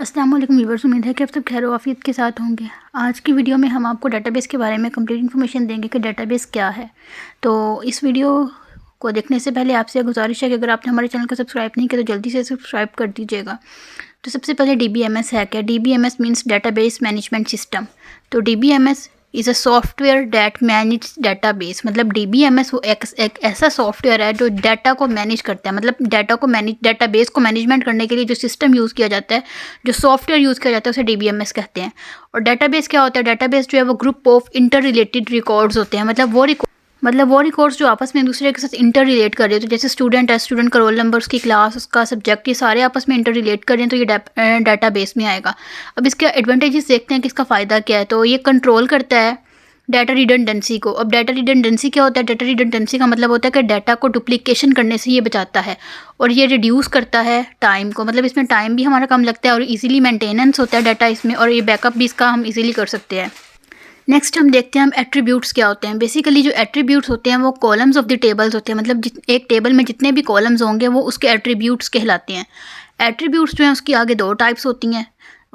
अस्सलाम वालेकुम व्यूअर्स, उम्मीद है कि आप सब खैर आफियत के साथ होंगे। आज की वीडियो में हम आपको डेटाबेस के बारे में कंप्लीट इन्फॉर्मेशन देंगे कि डेटाबेस क्या है। तो इस वीडियो को देखने से पहले आपसे गुजारिश है कि अगर आपने हमारे चैनल को सब्सक्राइब नहीं किया तो जल्दी से सब्सक्राइब कर दीजिएगा। तो सबसे पहले DBMS है क्या? DBMS means database management system. तो DBMS is a software that manage database. मतलब DBMS वो एक ऐसा सॉफ्टवेयर है जो डाटा को मैनेज करता है। मतलब डेटाबेस को मैनेजमेंट करने के लिए जो सिस्टम यूज़ किया जाता है, जो सॉफ्टवेयर यूज़ किया जाता है, उसे DBMS कहते हैं। और डेटाबेस क्या होता है? डेटाबेस जो है वो group of inter related records होते हैं। मतलब वो रिकॉर्ड्स जो आपस में एक दूसरे के साथ इंटर रिलेट कर रहे हो। तो जैसे स्टूडेंट है, स्टूडेंट का रोल नंबर, उसकी क्लास, उसका सब्जेक्ट, ये सारे आपस में इंटर रिलेट कर रहे हैं, तो ये डाटाबेस में आएगा। अब इसके एडवांटेजेस देखते हैं कि इसका फ़ायदा क्या है। तो ये कंट्रोल करता है डाटा रिडंडेंसी को। अब डाटा रिडंडेंसी क्या होता है? डाटा रिडंडेंसी का मतलब होता है कि डाटा को डुप्लीकेशन करने से ये बचाता है। और ये रिड्यूस करता है टाइम को। मतलब इसमें टाइम भी हमारा कम लगता है और इजीली मेंटेनेंस होता है डाटा इसमें, और ये बैकअप भी इसका हम इजीली कर सकते हैं। नेक्स्ट हम देखते हैं हम एट्रीब्यूट्स क्या होते हैं। बेसिकली जो एट्रीब्यूट्स होते हैं वो कॉलम्स ऑफ द टेबल्स होते हैं। मतलब एक टेबल में जितने भी कॉलम्स होंगे वो उसके एट्रीब्यूट्स कहलाते हैं। एट्रीब्यूट्स जो हैं उसकी आगे दो टाइप्स होती हैं,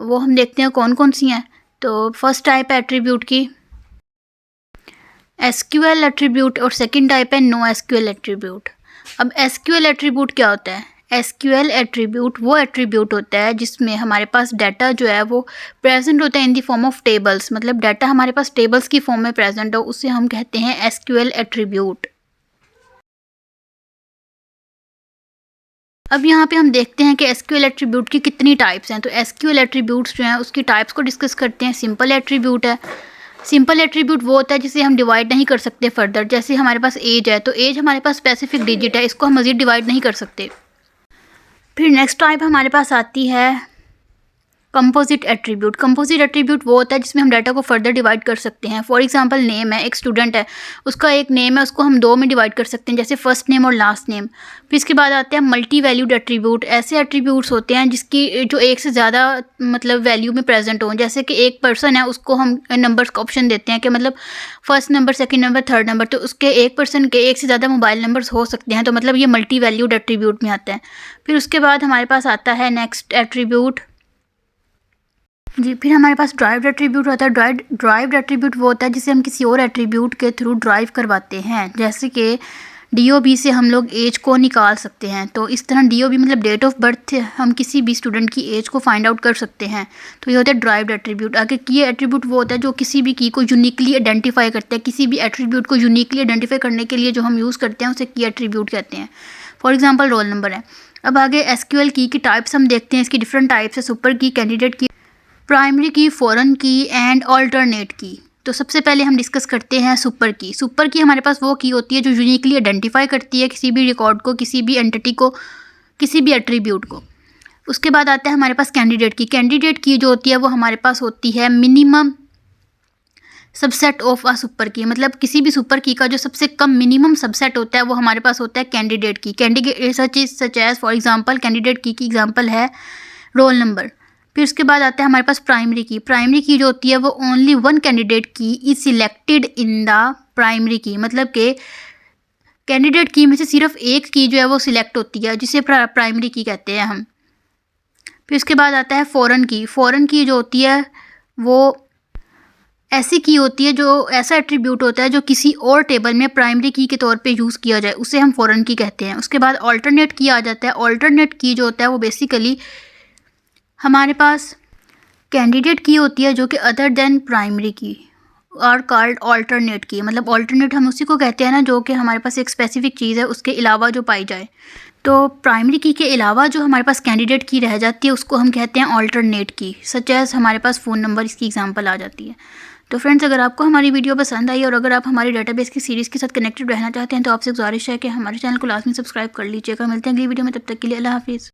वो हम देखते हैं कौन कौन सी हैं। तो फर्स्ट टाइप है एट्रीब्यूट की SQL एट्रीब्यूट, और सेकंड टाइप है नो SQL एट्रीब्यूट। अब SQL एट्रीब्यूट क्या होता है? SQL एट्रीब्यूट वो एट्रीब्यूट होता है जिसमें हमारे पास डाटा जो है वो प्रेजेंट होता है in the form of tables. मतलब डाटा हमारे पास टेबल्स की फॉर्म में प्रेजेंट हो, उसे हम कहते हैं SQL एट्रीब्यूट। अब यहाँ पे हम देखते हैं कि SQL एट्रीब्यूट की कितनी टाइप्स हैं। तो SQL एट्रीब्यूट्स जो हैं उसकी टाइप्स को डिस्कस करते हैं। सिंपल एट्रीब्यूट है। सिंपल एट्रीब्यूट वो होता है जिसे हम डिवाइड नहीं कर सकते फर्दर। जैसे हमारे पास एज है, तो एज हमारे पास स्पेसिफिक डिजिट है, इसको हम मज़ीद डिवाइड नहीं कर सकते। फिर नेक्स्ट टाइप हमारे पास आती है कंपोजिट एट्रीब्यूट। कंपोजिट एट्रीब्यूट वो होता है जिसमें हम डाटा को फर्दर डिवाइड कर सकते हैं। फॉर एग्जांपल नेम है, एक स्टूडेंट है, उसका एक नेम है, उसको हम दो में डिवाइड कर सकते हैं, जैसे फर्स्ट नेम और लास्ट नेम। फिर इसके बाद आते हैं मल्टी वैल्यूड एट्रीब्यूट। ऐसे एट्रीब्यूट्स होते हैं जिसकी जो एक से ज़्यादा मतलब वैल्यू में प्रेजेंट हों। जैसे कि एक पर्सन है, उसको हम नंबर्स का ऑप्शन देते हैं कि मतलब first number, second number, third number, तो उसके एक पर्सन के एक से ज़्यादा मोबाइल नंबर्स हो सकते हैं। तो मतलब ये मल्टी वैल्यूड एट्रीब्यूट में आता है। फिर उसके बाद हमारे पास आता है नेक्स्ट एट्रीब्यूट जी। फिर हमारे पास ड्राइव्ड एट्रीब्यूट होता है। ड्राइव्ड एट्रीब्यूट वो होता है जिसे हम किसी और एट्रीब्यूट के थ्रू ड्राइव करवाते हैं। जैसे कि DOB से हम लोग एज को निकाल सकते हैं। तो इस तरह DOB मतलब डेट ऑफ बर्थ, हम किसी भी स्टूडेंट की एज को फाइंड आउट कर सकते हैं। तो ये होता है ड्राइव्ड एट्रीब्यूट। आगे की एट्रीब्यूट वो होता है जो किसी भी की को यूनिकली आइडेंटिफाई करता है। किसी भी एट्रीब्यूट को यूनिकली आइडेंटिफाई करने के लिए जो हम यूज़ करते हैं उसे की एट्रीब्यूट कहते हैं। फॉर एग्जाम्पल रोल नंबर है। अब आगे SQL की टाइप्स हम देखते हैं। इसकी डिफरेंट टाइप्स है: सुपर की, कैंडिडेट की, प्राइमरी की, फॉरेन की एंड अल्टरनेट की। तो सबसे पहले हम डिस्कस करते हैं सुपर की। सुपर की हमारे पास वो की होती है जो यूनिकली आइडेंटिफाई करती है किसी भी रिकॉर्ड को, किसी भी एंटिटी को, किसी भी एट्रीब्यूट को। उसके बाद आता है हमारे पास कैंडिडेट की। कैंडिडेट की जो होती है वो हमारे पास होती है minimum subset of a super की। मतलब किसी भी सुपर की का जो सबसे कम मिनिमम सबसेट होता है वो हमारे पास होता है कैंडिडेट की। Candidate such as for example candidate की एग्जांपल है रोल नंबर। फिर उसके बाद आता है हमारे पास प्राइमरी की। प्राइमरी की जो होती है वो ओनली वन कैंडिडेट की is selected in the primary की। मतलब कि कैंडिडेट की में से सिर्फ एक की जो है वो सिलेक्ट होती है, जिसे प्राइमरी की कहते हैं हम। फिर उसके बाद आता है फॉरेन की। फॉरेन की जो होती है वो ऐसी की होती है, जो ऐसा एट्रीब्यूट होता है जो किसी और टेबल में प्राइमरी की के तौर पे यूज़ किया जाए, उसे हम फॉरेन की कहते हैं। उसके बाद अल्टरनेट की आ जाता है। अल्टरनेट की जो होता है वो बेसिकली हमारे पास कैंडिडेट की होती है जो कि अदर देन प्राइमरी की और कॉल्ड अल्टरनेट की। मतलब अल्टरनेट हम उसी को कहते हैं ना जो कि हमारे पास एक स्पेसिफिक चीज़ है उसके अलावा जो पाई जाए। तो प्राइमरी की के अलावा जो हमारे पास कैंडिडेट की रह जाती है उसको हम कहते हैं अल्टरनेट की। सच एज हमारे पास फ़ोन नंबर इसकी एग्जांपल आ जाती है। तो फ्रेंड्स, अगर आपको हमारी वीडियो पसंद आई और अगर आप हमारी डेटाबेस की सीरीज़ के साथ कनेक्टेड रहना चाहते हैं तो आपसे गुजारिश है कि हमारे चैनल को लाजमी सब्सक्राइब कर लीजिएगा। मिलते हैं अगली वीडियो में, तब तक के लिए अल्लाह हाफिज़।